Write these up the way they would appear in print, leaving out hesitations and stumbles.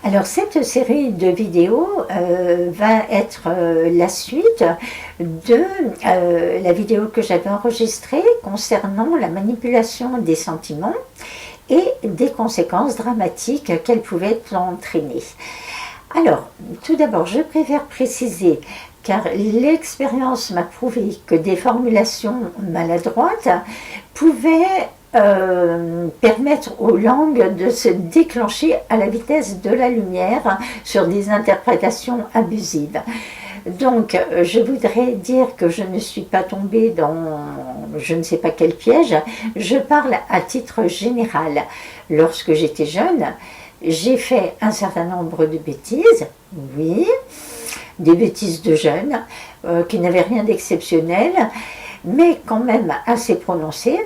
Alors cette série de vidéos va être la suite de la vidéo que j'avais enregistrée concernant la manipulation des sentiments et des conséquences dramatiques qu'elle pouvait entraîner. Alors, tout d'abord, je préfère préciser, car l'expérience m'a prouvé que des formulations maladroites pouvaient permettre aux langues de se déclencher à la vitesse de la lumière sur des interprétations abusives. Donc, je voudrais dire que je ne suis pas tombée dans je ne sais pas quel piège. Je parle à titre général. Lorsque j'étais jeune, j'ai fait un certain nombre de bêtises, oui, des bêtises de jeunes, qui n'avaient rien d'exceptionnel, mais quand même assez prononcées.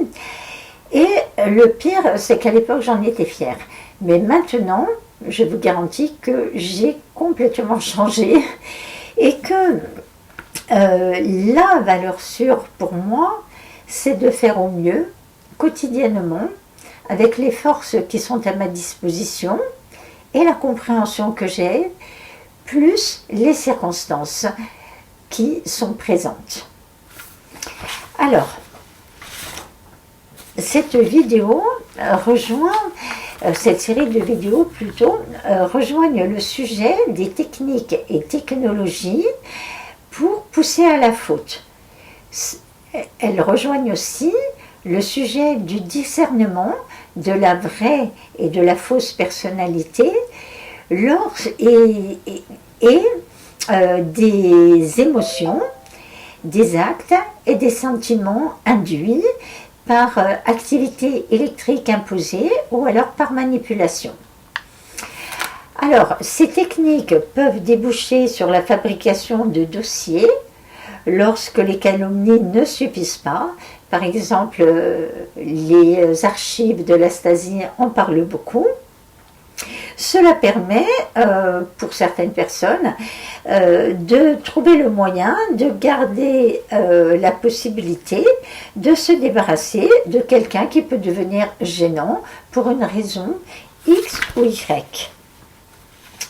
Et le pire, c'est qu'à l'époque, j'en étais fière. Mais maintenant, je vous garantis que j'ai complètement changé et que la valeur sûre pour moi, c'est de faire au mieux, quotidiennement, avec les forces qui sont à ma disposition et la compréhension que j'ai, plus les circonstances qui sont présentes. Alors, cette vidéo cette série de vidéos plutôt, rejoignent le sujet des techniques et technologies pour pousser à la faute. Elles rejoignent aussi le sujet du discernement de la vraie et de la fausse personnalité et des émotions, des actes et des sentiments induits par activité électrique imposée ou alors par manipulation. Alors, ces techniques peuvent déboucher sur la fabrication de dossiers lorsque les calomnies ne suffisent pas. Par exemple, les archives de la Stasi en parlent beaucoup. Cela permet, pour certaines personnes, de trouver le moyen de garder la possibilité de se débarrasser de quelqu'un qui peut devenir gênant pour une raison X ou Y.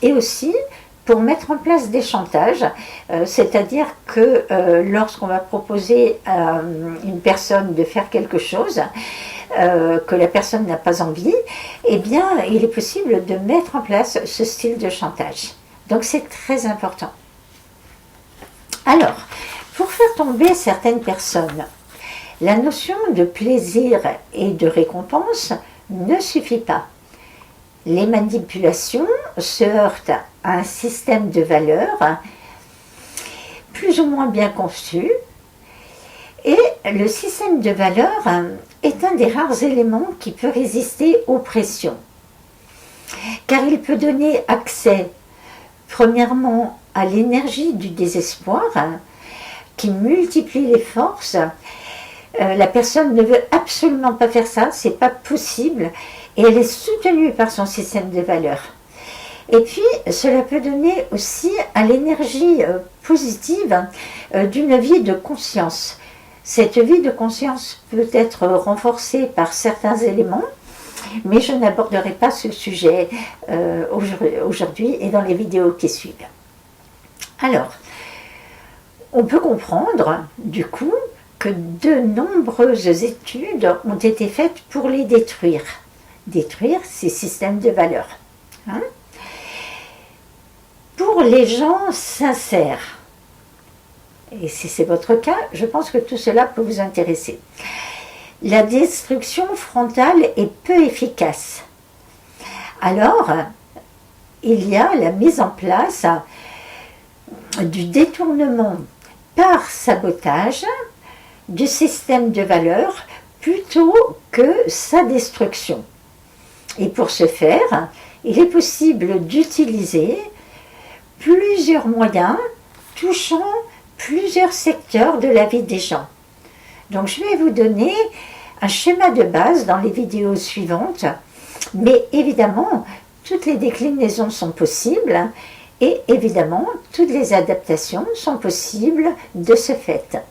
Et aussi pour mettre en place des chantages, c'est-à-dire que lorsqu'on va proposer à une personne de faire quelque chose, que la personne n'a pas envie, eh bien, il est possible de mettre en place ce style de chantage. Donc, c'est très important. Alors, pour faire tomber certaines personnes, la notion de plaisir et de récompense ne suffit pas. Les manipulations se heurtent à un système de valeurs plus ou moins bien conçu, et le système de valeurs est un des rares éléments qui peut résister aux pressions, car il peut donner accès, premièrement, à l'énergie du désespoir, qui multiplie les forces. La personne ne veut absolument pas faire ça, c'est pas possible, et elle est soutenue par son système de valeurs. Et puis, cela peut donner aussi à l'énergie positive d'une vie de conscience. Cette vie de conscience peut être renforcée par certains éléments, mais je n'aborderai pas ce sujet aujourd'hui et dans les vidéos qui suivent. Alors, on peut comprendre, du coup, que de nombreuses études ont été faites pour les détruire ces systèmes de valeurs. Pour les gens sincères, et si c'est votre cas, je pense que tout cela peut vous intéresser. La destruction frontale est peu efficace. Alors, il y a la mise en place du détournement par sabotage du système de valeurs plutôt que sa destruction. Et pour ce faire, il est possible d'utiliser plusieurs moyens touchant plusieurs secteurs de la vie des gens. Donc je vais vous donner un schéma de base dans les vidéos suivantes, mais évidemment, toutes les déclinaisons sont possibles et évidemment, toutes les adaptations sont possibles de ce fait.